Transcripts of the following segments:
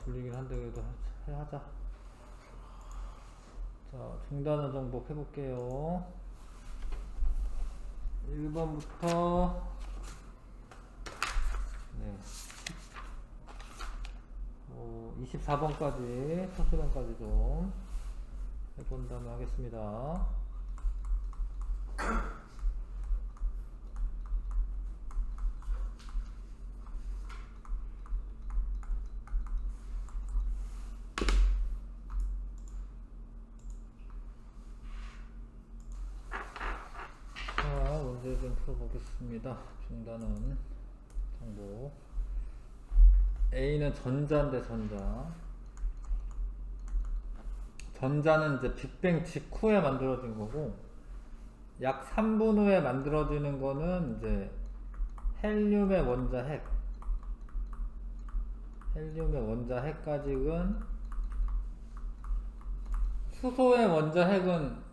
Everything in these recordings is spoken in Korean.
졸리긴 한데 그래도 하자. 자, 중단원 정복 해볼게요. 1번부터 네, 24번까지 서술형까지 좀 해본 다음에 하겠습니다. 자, 문제 좀 풀어보겠습니다. 중단원 정보. A는 전자인데 전자는 이제 빅뱅 직후에 만들어진 거고, 약 3분 후에 만들어지는 거는 이제 헬륨의 원자 핵 가직은, 수소의 원자 핵은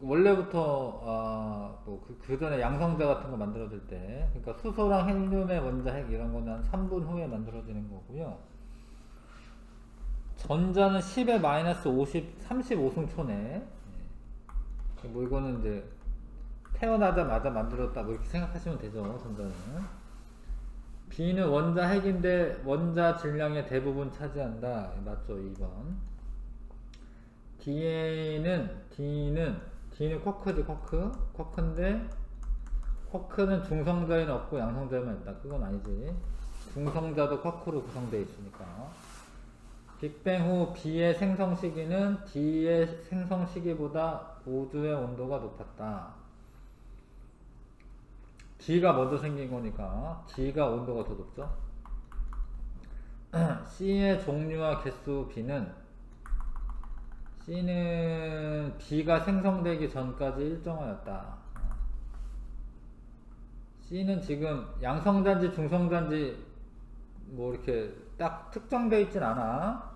원래부터 그 전에 양성자 같은 거 만들어질 때, 그러니까 수소랑 헬륨의 원자 핵 이런 거는 한 3분 후에 만들어지는 거고요. 전자는 10의 마이너스 50, 35승초네. 뭐 이거는 이제 태어나자마자 만들었다 뭐 이렇게 생각하시면 되죠. 전자는. B는 원자 핵인데 원자 질량의 대부분 차지한다. 맞죠? 2번. D는 쿼크지, 쿼크인데 쿼크는 중성자에는 없고 양성자에만 있다. 그건 아니지. 중성자도 쿼크로 구성되어 있으니까. 빅뱅 후 B의 생성 시기는 D의 생성 시기보다 우주의 온도가 높았다. D가 먼저 생긴 거니까 D가 온도가 더 높죠. C의 종류와 개수 C는 B가 생성되기 전까지 일정하였다. C는 지금 양성자인지 중성자인지 뭐 이렇게 딱 특정되어 있진 않아.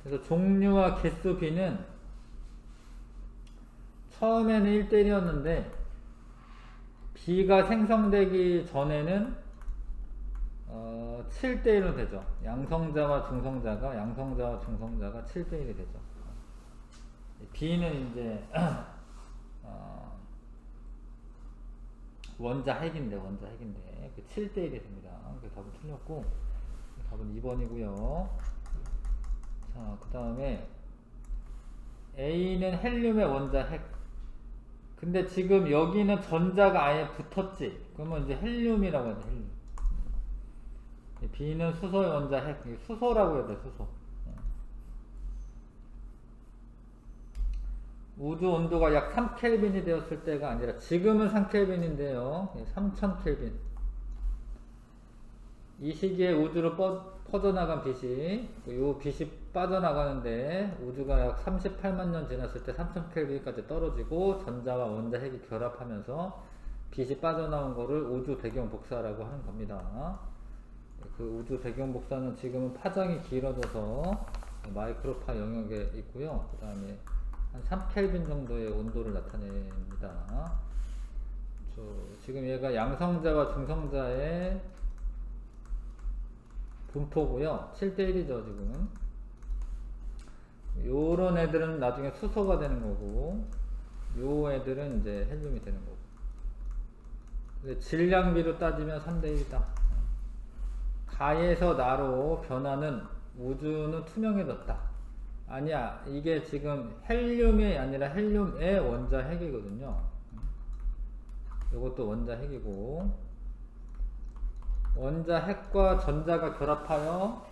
그래서 종류와 개수 B는 처음에는 1대1이었는데 B가 생성되기 전에는 7대1로 되죠. 양성자와 중성자가 7대1이 되죠. B는 이제 원자 핵인데 그 7대1이 됩니다. 그 답은 틀렸고, 답은 2번이고요. 자, 그 다음에 A는 헬륨의 원자 핵. 근데 지금 여기는 전자가 아예 붙었지. 그러면 이제 헬륨이라고 해야 돼. 헬륨. B는 수소의 원자 핵. 수소라고 해야 돼. 수소. 우주 온도가 약 3켈빈이 되었을 때가 아니라, 지금은 3켈빈인데요 3000켈빈. 이 시기에 우주로 퍼져나간 빛이, 이 빛이 빠져나가는데 우주가 약 38만 년 지났을 때 3000켈빈까지 떨어지고 전자와 원자 핵이 결합하면서 빛이 빠져나온 거를 우주 배경 복사라고 하는 겁니다. 그 우주 배경 복사는 지금은 파장이 길어져서 마이크로파 영역에 있고요. 그 다음에 한 3켈빈 정도의 온도를 나타냅니다. 지금 얘가 양성자와 중성자의 분포고요. 7대1이죠, 지금. 요런 애들은 나중에 수소가 되는 거고, 요 애들은 이제 헬륨이 되는 거고. 근데 질량비로 따지면 3대1이다. 가에서 나로 변하는 우주는 투명해졌다. 아니야, 이게 지금 헬륨이 아니라 헬륨의 원자 핵이거든요. 이것도 원자 핵이고, 원자 핵과 전자가 결합하여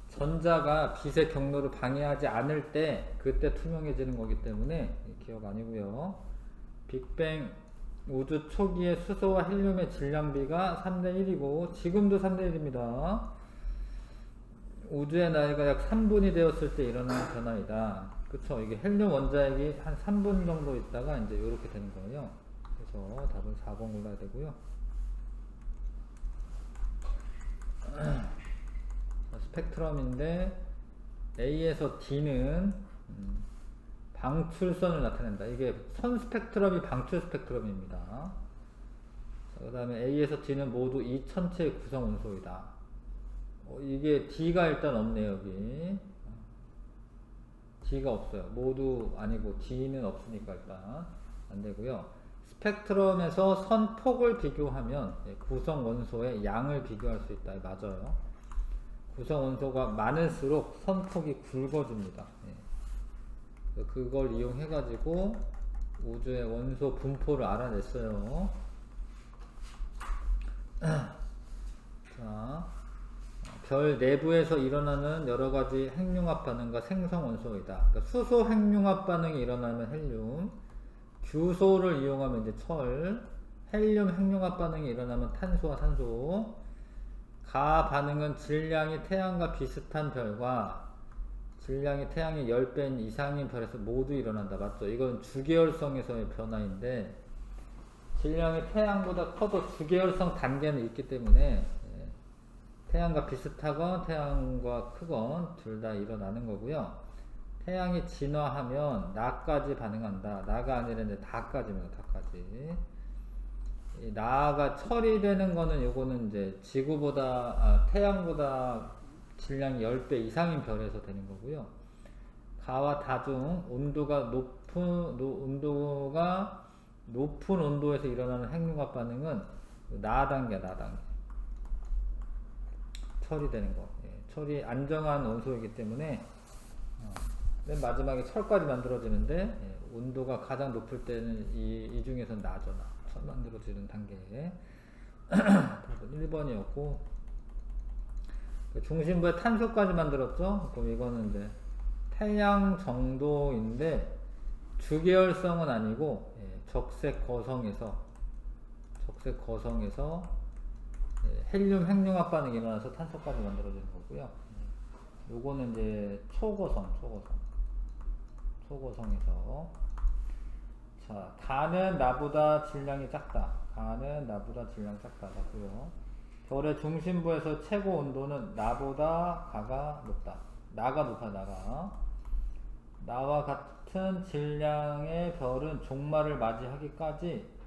전자가 빛의 경로를 방해하지 않을 때 그때 투명해지는 거기 때문에 기억 아니고요. 빅뱅 우주 초기의 수소와 헬륨의 질량비가 3대1이고 지금도 3대1입니다. 우주의 나이가 약 3분이 되었을 때 일어나는 변화이다. 그쵸? 이게 헬륨 원자핵이 한 3분 정도 있다가 이제 이렇게 되는 거예요. 그래서 답은 4번 골라야 되고요. 스펙트럼인데 A에서 D는 방출선을 나타낸다. 이게 선 스펙트럼이 방출 이게 D가 일단 없네요, 여기. D가 없어요. 모두 아니고 D는 없으니까 일단 안 되고요. 스펙트럼에서 선폭을 비교하면 구성 원소의 양을 비교할 수 있다. 맞아요. 구성 원소가 많을수록 선폭이 굵어집니다. 그걸 이용해 가지고 우주의 원소 분포를 알아냈어요. 자, 별 내부에서 일어나는 여러 가지 핵융합 반응과 생성 원소이다. 그러니까 수소 핵융합 반응이 일어나면 헬륨, 규소를 이용하면 이제 철, 헬륨 핵융합 반응이 일어나면 탄소와 산소, 가 반응은 질량이 태양과 비슷한 별과 질량이 태양의 10배 이상인 별에서 모두 일어난다. 맞죠? 이건 주계열성에서의 변화인데 질량이 태양보다 커도 주계열성 단계는 있기 때문에 태양과 비슷하건 태양과 크건 둘 다 일어나는 거고요. 태양이 진화하면 나까지 반응한다. 나가 아니라 이제 다까지입니다. 다까지. 이 나가 철이 되는 거는 요거는 이제 태양보다 질량이 10배 이상인 별에서 되는 거고요. 가와 다 중 온도가 높은 온도에서 일어나는 핵융합 반응은 나 단계. 철이 되는 거. 철이 안정한 원소이기 때문에 맨 마지막에 철까지 만들어지는데 온도가 가장 높을 때는 이 중에서 나죠. 철 만들어지는 단계에 1번이었고 중심부에 탄소까지 만들었죠. 그럼 이거는 이제 태양 정도인데 주계열성은 아니고 적색 거성에서 헬륨 핵융합 반응이 일어나서 탄소까지 만들어지는 거고요. 요거는 이제 초고성에서 자, 가는 나보다 질량이 작다. 맞고요. 별의 중심부에서 최고 온도는 나보다 가가 높다. 나가 높아. 나와 같은 질량의 별은 종말을 맞이하기까지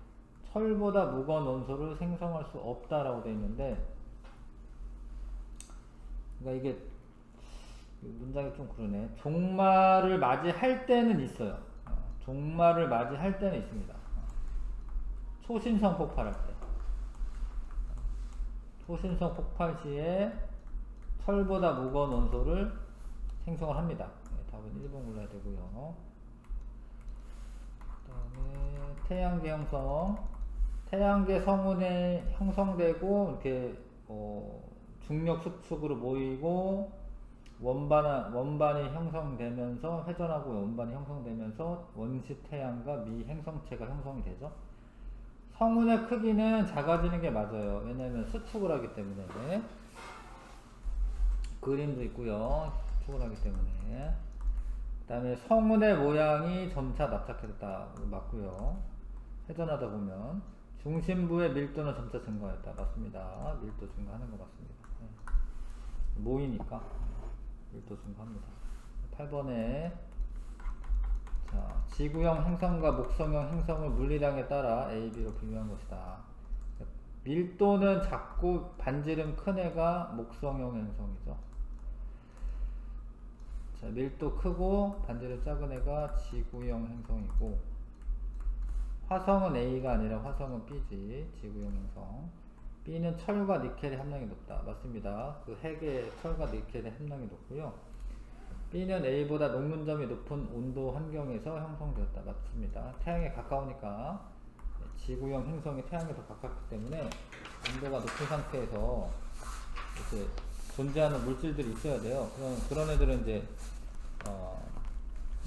철보다 무거운 원소를 생성할 수 없다라고 되어 있는데, 그러니까 이게 문장이 좀 그러네. 종말을 맞이할 때는 있어요. 종말을 맞이할 때는 있습니다. 초신성 폭발할 때. 초신성 폭발 시에 철보다 무거운 원소를 생성을 합니다. 답은 1번 골라야 되고요. 그 다음에 태양계 형성. 태양계 성운에 형성되고 이렇게 중력 수축으로 모이고 원반이 형성되면서 회전하고 원반이 형성되면서 원시 태양과 미 행성체가 형성이 되죠. 성운의 크기는 작아지는 게 맞아요. 왜냐하면 수축을 하기 때문에. 그림도 있고요. 수축을 하기 때문에. 그 다음에 성운의 모양이 점차 납작해졌다. 맞고요. 회전하다 보면 중심부의 밀도는 점차 증가했다. 맞습니다. 밀도 증가하는 거 맞습니다. 모이니까 밀도 증가합니다. 8번에 자, 지구형 행성과 목성형 행성을 물리량에 따라 A, B로 비교한 것이다. 밀도는 작고 반지름 큰 애가 목성형 행성이죠. 자, 밀도 크고 반지름 작은 애가 지구형 행성이고, 화성은 A가 아니라 화성은 B지. 지구형 행성. B는 철과 니켈의 함량이 높다. 맞습니다. 그 핵의 철과 니켈의 함량이 높고요. B는 A보다 녹는점이 높은 온도 환경에서 형성되었다. 맞습니다. 태양에 가까우니까 지구형 행성이 태양에 더 가깝기 때문에 온도가 높은 상태에서 이렇게 존재하는 물질들이 있어야 돼요. 그런 애들은 이제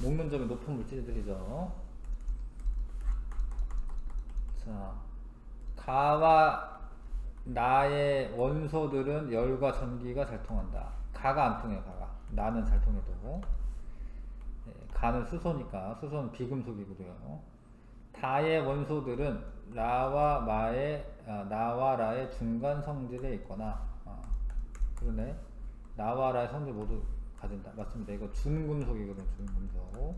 녹는점이 높은 물질들이죠. 자, 가와 나의 원소들은 열과 전기가 잘 통한다. 가가 안 통해요. 나는 잘 통해도. 가는 수소니까. 수소는 비금속이고요. 다의 원소들은 나와 라의 중간 성질에 있거나, 그러네. 나와 라의 성질 모두 가진다. 맞습니다. 이거 준금속이거든요. 준금속.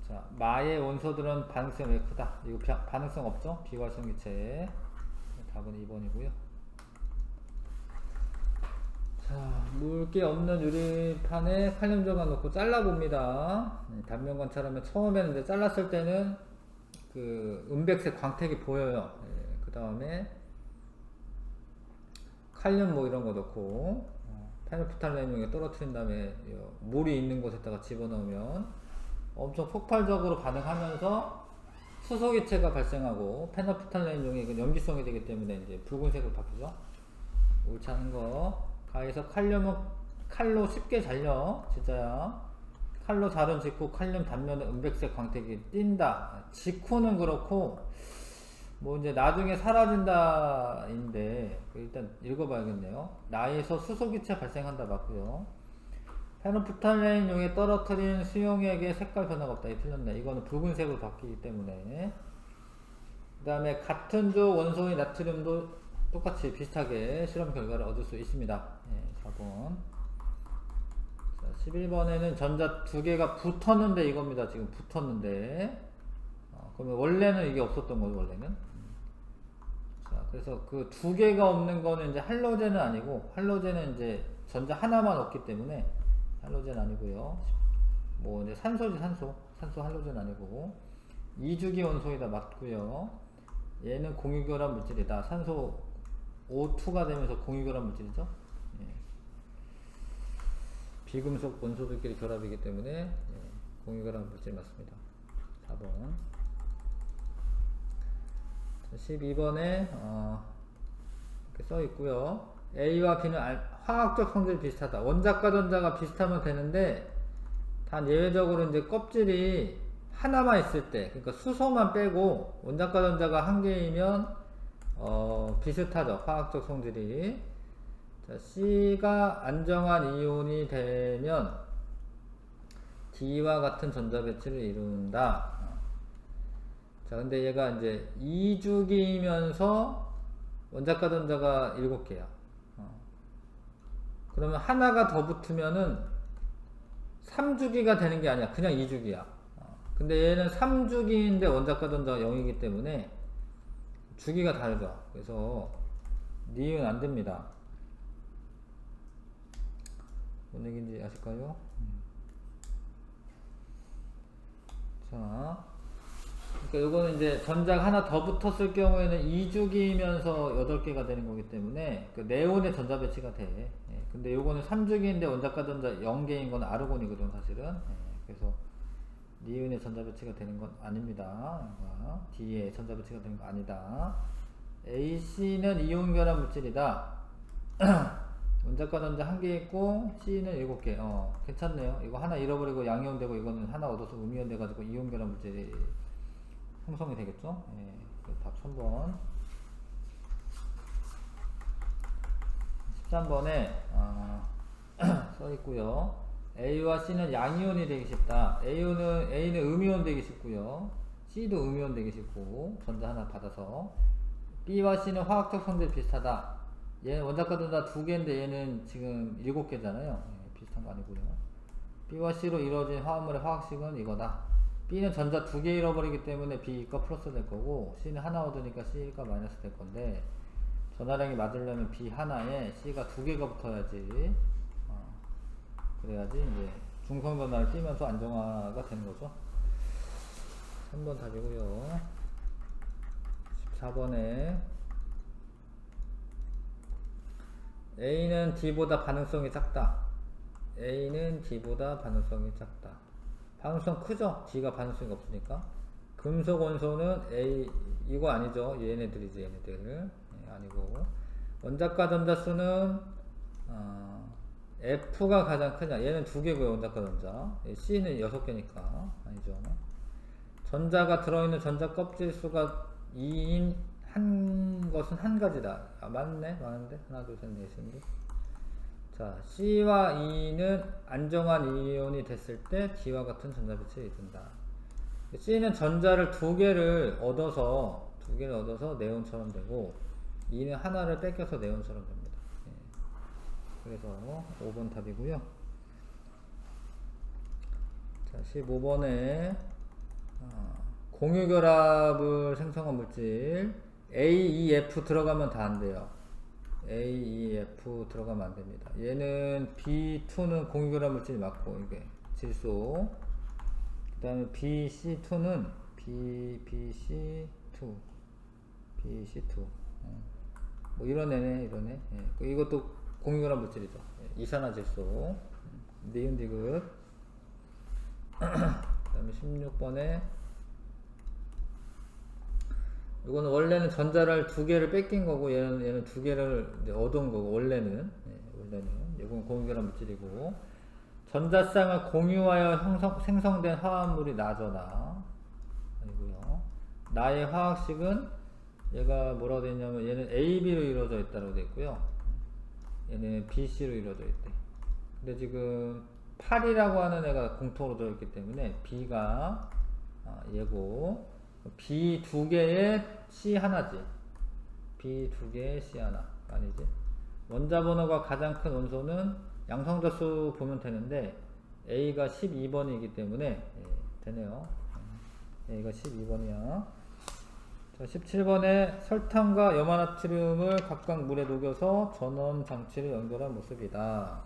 자, 마의 원소들은 반응성이 왜 크다? 이거 반응성 없죠? 비활성기체. 답은 2번이고요. 물기 없는 유리판에 칼륨 조각 넣고 잘라봅니다. 단면 관찰하면 처음에는 이제 잘랐을 때는 그 은백색 광택이 보여요. 그 다음에 칼륨 뭐 이런 거 넣고 페노프탈렌용에 떨어뜨린 다음에 물이 있는 곳에다가 집어넣으면 엄청 폭발적으로 반응하면서 수소기체가 발생하고 페노프탈렌용이 염기성이 되기 때문에 이제 붉은색으로 바뀌죠. 옳지 않은 거. 가에서 칼륨은 칼로 쉽게 잘려. 진짜야. 칼로 자른 직후 칼륨 단면에 은백색 광택이 띈다. 직후는 그렇고 뭐 이제 나중에 사라진다인데 일단 읽어봐야겠네요. 나에서 수소기체 발생한다 맞고요. 페노프탈렌용에 떨어뜨린 수용액의 색깔 변화가 없다. 이 틀렸네. 이거는 붉은색으로 바뀌기 때문에. 그 다음에 같은 조 원소인 나트륨도 똑같이 비슷하게 실험 결과를 얻을 수 있습니다. 4번. 자, 11번에는 전자 두 개가 붙었는데 이겁니다. 지금 붙었는데. 그러면 원래는 이게 없었던 거죠, 원래는. 자, 그래서 그 두 개가 없는 거는 이제 할로젠은 아니고, 할로젠은 이제 전자 하나만 없기 때문에 할로젠 아니고요. 뭐 이제 산소지, 산소 할로젠 아니고. 이주기 원소이다 맞고요. 얘는 공유결합 물질이다. 산소 O2가 되면서 공유결합 물질이죠. 비금속 원소들끼리 결합이기 때문에 공유결합 물질 맞습니다. 4번. 12번에 이렇게 써 있고요. A와 B는 화학적 성질이 비슷하다. 원자과 전자가 비슷하면 되는데 단 예외적으로 이제 껍질이 하나만 있을 때, 그러니까 수소만 빼고 원자과 전자가 한 개이면 비슷하죠. 화학적 성질이. 자, C가 안정한 이온이 되면 D와 같은 전자 배치를 이룬다. 자, 근데 얘가 이제 2주기이면서 원자과 전자가 7개야. 그러면 하나가 더 붙으면은 3주기가 되는 게 아니야. 그냥 2주기야. 근데 얘는 3주기인데 원자과 전자가 0이기 때문에 주기가 다르죠. 그래서 니은 안 됩니다. 뭔 얘기인지 아실까요? 자, 그러니까 요거는 이제 전자가 하나 더 붙었을 경우에는 2주기이면서 8개가 되는 거기 때문에 그 네온의 전자 배치가 돼. 근데 요거는 3주기인데 원자과 전자 0개인 건 아르곤이거든 사실은. 그래서 니은의 전자 배치가 되는 건 아닙니다. D의 전자 배치가 되는 거 아니다. AC는 이온 결합 물질이다. 원자과 전자 1개 있고 C는 7개. 괜찮네요. 이거 하나 잃어버리고 양이온 되고 이거는 하나 얻어서 음이온 돼가지고 이온 결합 물질이 형성이 되겠죠. 답 3번. 13번에 써 있고요. A와 C는 양이온이 되기 쉽다. A는 음이온 되기 쉽고요. C도 음이온 되기 쉽고 전자 하나 받아서. B와 C는 화학적 성질이 비슷하다. 얘는 원자과 전자 2개인데 얘는 지금 7개잖아요. 비슷한 거 아니고요. B와 C로 이루어진 화합물의 화학식은 이거다. B는 전자 2개 잃어버리기 때문에 B가 플러스 될 거고 C는 하나 얻으니까 C가 마이너스 될 건데 전하량이 맞으려면 B 하나에 C가 2개가 붙어야지. 그래야지 이제 중성 변화를 띠면서 안정화가 되는 거죠. 3번 답이고요. 14번에 A는 D보다 반응성이 작다. A는 D보다 반응성이 작다. 반응성 크죠? D가 반응성이 없으니까. 금속 원소는 A, 이거 아니죠? 얘네들이지, 얘네들. 아니고. 원자과 전자 수는, F가 가장 크냐? 얘는 2개고요, 원자과 전자. C는 6개니까. 아니죠. 전자가 들어있는 전자 껍질 수가 2인 한 것은 한 가지다. 맞네? 맞는데? 하나, 둘, 셋, 넷, 넷인데. 자, C와 E는 안정한 이온이 됐을 때 D와 같은 전자 배치를 이룬다. C는 전자를 2개를 얻어서 네온처럼 되고 E는 하나를 뺏겨서 네온처럼 됩니다. 그래서 5번 답이고요. 자, 15번에 공유결합을 생성한 물질 A, E, F 들어가면 다 안 돼요. A, E, F 들어가면 안 됩니다. 얘는 B2는 공유결합 물질이 맞고, 이게 질소. 그 다음에 BC2는 BC2, BC2. 뭐 이런 애네, 이런 애. 예. 이것도 공유결합 물질이죠. 예. 이산화질소. 니은 디귿. 그 다음에 16번에 이거는 원래는 전자를 두 개를 뺏긴 거고 얘는 두 개를 이제 얻은 거고 원래는 이건 공유결합 물질이고 전자쌍을 공유하여 생성된 화합물이 나잖아. 아니고요. 나의 화학식은 얘가 뭐라고 되어 있냐면 얘는 AB로 이루어져 있다고 되어 있고요. 얘는 BC로 이루어져 있대. 근데 지금 8이라고 하는 애가 공통으로 들어있기 때문에 B가 얘고 B 두 개에 C 하나지. B 두 개에 C 하나 아니지. 원자 번호가 가장 큰 원소는 양성자수 보면 되는데 A가 12번이기 때문에 되네요. A가 12번이야. 자, 17번에 설탕과 염화나트륨을 각각 물에 녹여서 전원 장치를 연결한 모습이다.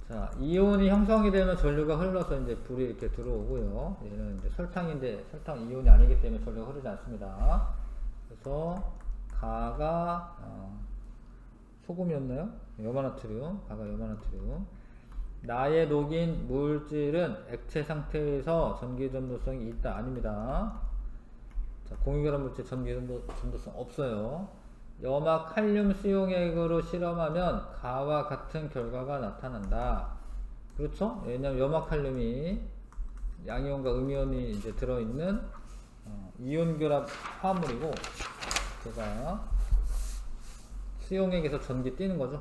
자, 이온이 형성이 되면 전류가 흘러서 이제 불이 이렇게 들어오고요. 얘는 이제 설탕인데 설탕 이온이 아니기 때문에 전류가 흐르지 않습니다. 그래서 가가 소금이었나요? 염화나트륨, 가가 염화나트륨. 나의 녹인 물질은 액체 상태에서 전기전도성이 있다. 아닙니다. 자, 공유결합 물질 전기전도성 없어요. 염화 칼륨 수용액으로 실험하면 가와 같은 결과가 나타난다. 그렇죠? 왜냐하면 염화 칼륨이 양이온과 음이온이 이제 들어있는 이온 결합 화합물이고 제가 수용액에서 전기 띄는 거죠.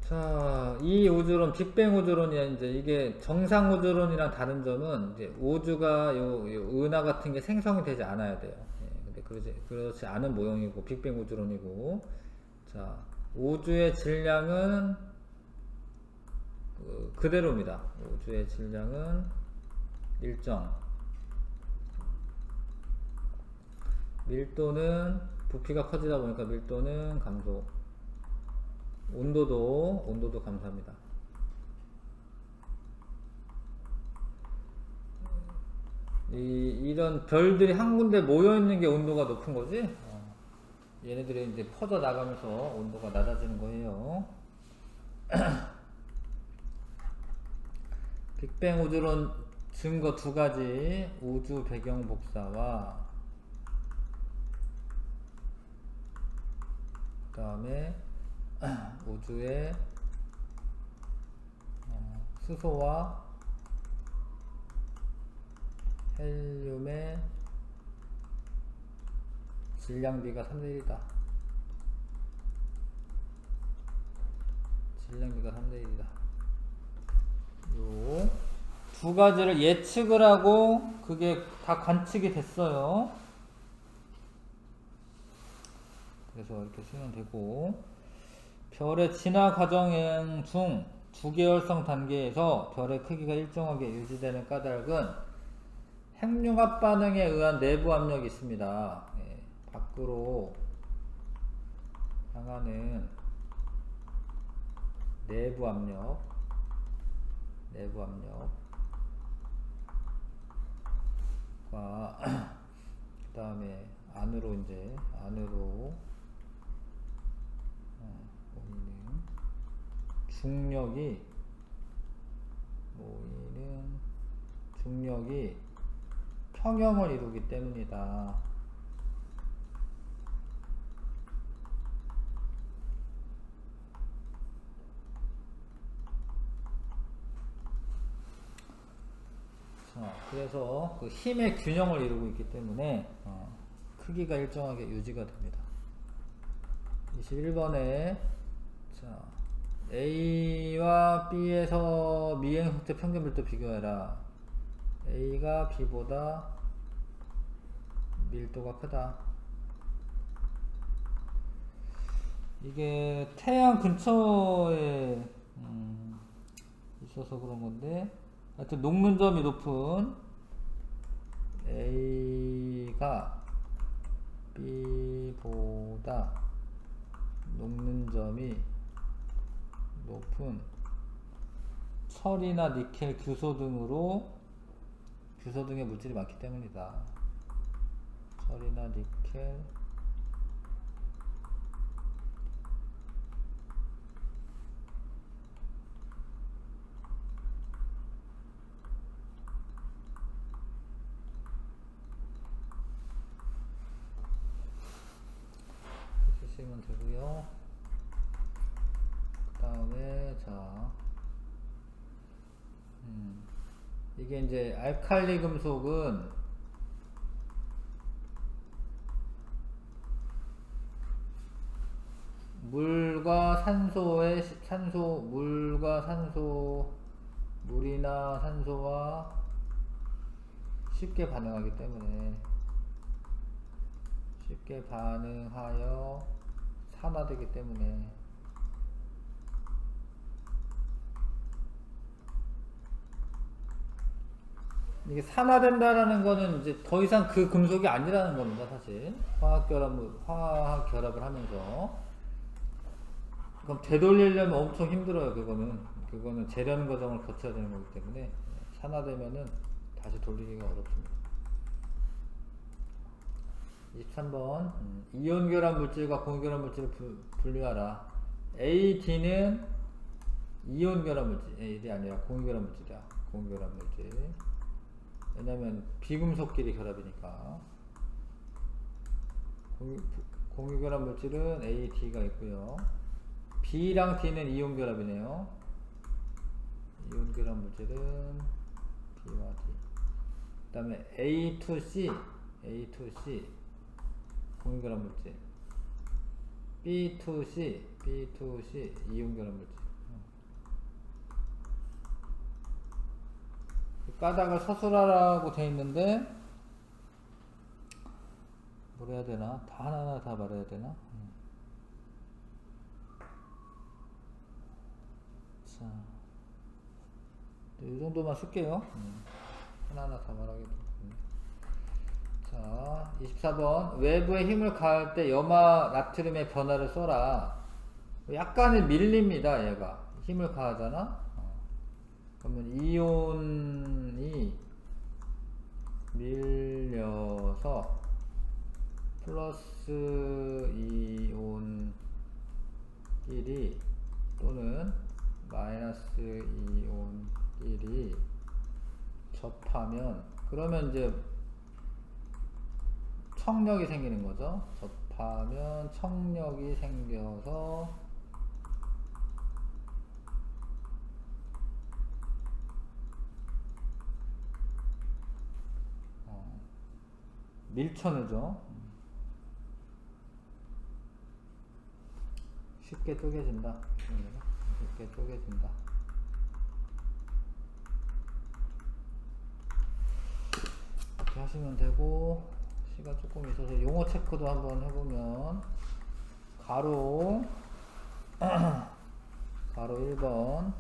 자, 이 우주론, 빅뱅 우주론이 이제 이게 정상 우주론이랑 다른 점은 이제 우주가 요 은하 같은 게 생성이 되지 않아야 돼요. 근데 그렇지 않은 모형이고 빅뱅 우주론이고. 자, 우주의 질량은 그대로입니다. 우주의 질량은 일정. 밀도는 부피가 커지다 보니까 밀도는 감소. 온도도 감소합니다. 이런 별들이 한 군데 모여 있는 게 온도가 높은 거지. 얘네들이 이제 퍼져 나가면서 온도가 낮아지는 거예요. 빅뱅 우주론 증거 두 가지. 우주 배경 복사와 그 다음에 우주의 수소와 헬륨의 질량비가 3대 1이다. 질량비가 3대 1이다. 요 두 가지를 예측을 하고 그게 다 관측이 됐어요. 그래서 이렇게 쓰면 되고, 별의 진화 과정 중 주계열성 단계에서 별의 크기가 일정하게 유지되는 까닭은 핵융합 반응에 의한 내부 압력이 있습니다. 밖으로 향하는 내부 압력과 그 다음에 안으로 모이는 중력이 평형을 이루기 때문이다. 그래서 그 힘의 균형을 이루고 있기 때문에 크기가 일정하게 유지가 됩니다. 21번에 자, A와 B에서 미행 형태 평균 밀도 비교해라. A가 B보다 밀도가 크다. 이게 태양 근처에 있어서 그런 건데, 하여튼 녹는 점이 높은 A가 B보다 녹는 점이 높은 철이나 니켈, 규소 등의 물질이 많기 때문이다. 철이나 니켈, 쓰시면 되고요. 그 다음에 자, 이게 이제 알칼리 금속은 물과 산소의 물이나 산소와 쉽게 반응하기 때문에 쉽게 반응하여 산화되기 때문에 이게 산화된다라는 거는 이제 더 이상 그 금속이 아니라는 겁니다, 사실. 화학 결합을 하면서. 그럼 되돌리려면 엄청 힘들어요, 그거는 재련 과정을 거쳐야 되는 거기 때문에 산화되면은 다시 돌리기가 어렵습니다. 23번 이온 결합 물질과 공유 결합 물질을 분리하라. AD는 이온 결합 물질, AD 아니라 공유 결합 물질이야. 공유 결합 물질. 왜냐면 비금속끼리 결합이니까. 공유 결합 물질은 A, D가 있고요. B랑 D는 이온 결합이네요. 이온 결합 물질은 B와 D. 그 다음에 A2C 공유 결합 물질. B2C 이온 결합 물질. 까닭을 서술하라고 돼 있는데 뭘 해야 되나? 다 하나하나 다 말해야 되나? 자, 이 정도만 쓸게요. 하나하나 다 말하게. 자, 24번 외부에 힘을 가할 때 염화 나트륨의 변화를 써라. 약간의 밀립니다. 얘가 힘을 가하잖아. 그러면 이온이 밀려서 플러스 이온 1이 또는 마이너스 이온 1이 접하면, 그러면 이제 청력이 생기는 거죠. 접하면 청력이 생겨서 밀천으죠. 쉽게 쪼개진다. 쉽게 쪼개진다. 이렇게 하시면 되고, 시간 조금 있어서 용어 체크도 한번 해보면, 가로 1번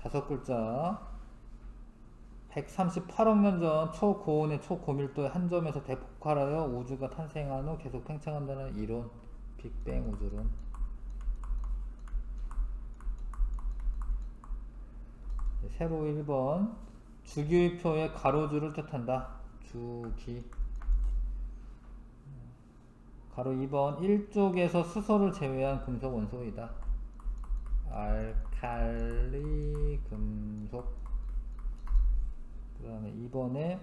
5글자 138억 년 전 초고온의 초고밀도의 한 점에서 대폭발하여 우주가 탄생한 후 계속 팽창한다는 이론, 빅뱅 우주론. 세로 1번 주기율표의 가로주를 뜻한다. 주기. 가로 2번 1쪽에서 수소를 제외한 금속 원소이다. 알칼리 금속. 그 다음에 2번에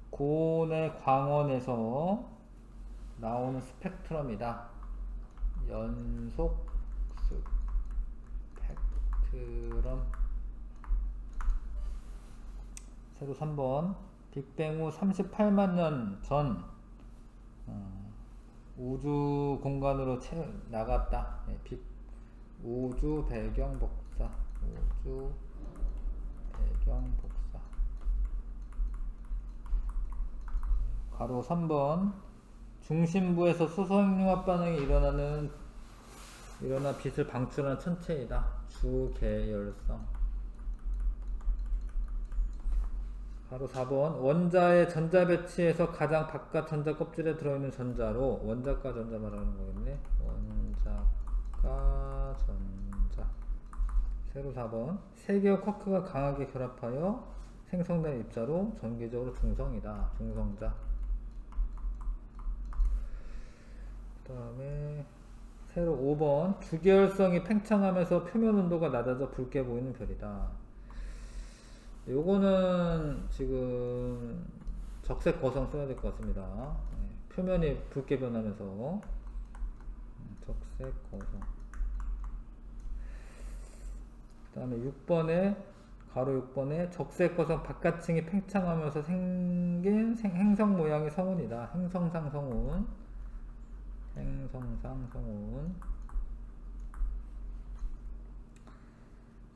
고온의 광원에서 나오는 스펙트럼이다. 연속 스펙트럼. 세로 3번 빅뱅 후 38만 년 전 우주 공간으로 나갔다. 우주 배경 복사. 우주 배경 복사. 가로 3번 중심부에서 수소핵융합 반응이 일어나 빛을 방출하는 천체이다. 주계열성. 바로 4번. 원자의 전자 배치에서 가장 바깥 전자 껍질에 들어있는 전자로 원자과 전자 말하는 거겠네. 원자과 전자. 세로 4번. 세 개의 쿼크가 강하게 결합하여 생성된 입자로 전기적으로 중성이다. 중성자. 그 다음에 세로 5번. 주계열성이 팽창하면서 표면 온도가 낮아져 붉게 보이는 별이다. 요거는 지금 적색 거성 써야 될 것 같습니다. 네, 표면이 붉게 변하면서 적색 거성. 그 다음에 6번에 가로 6번에 적색 거성 바깥층이 팽창하면서 생긴 행성 모양의 성운이다. 행성상 성운. 행성상 성운.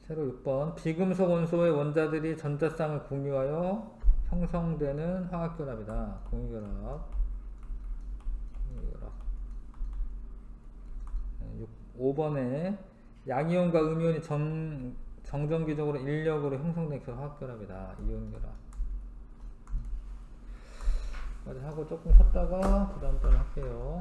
세로 6번. 비금속 원소의 원자들이 전자쌍을 공유하여 형성되는 화학결합이다. 공유결합. 5번에 양이온과 음이온이 정전기적으로 인력으로 형성된 화학결합이다. 이온결합. 까지 하고 조금 쉬었다가 그 다음 번에 할게요.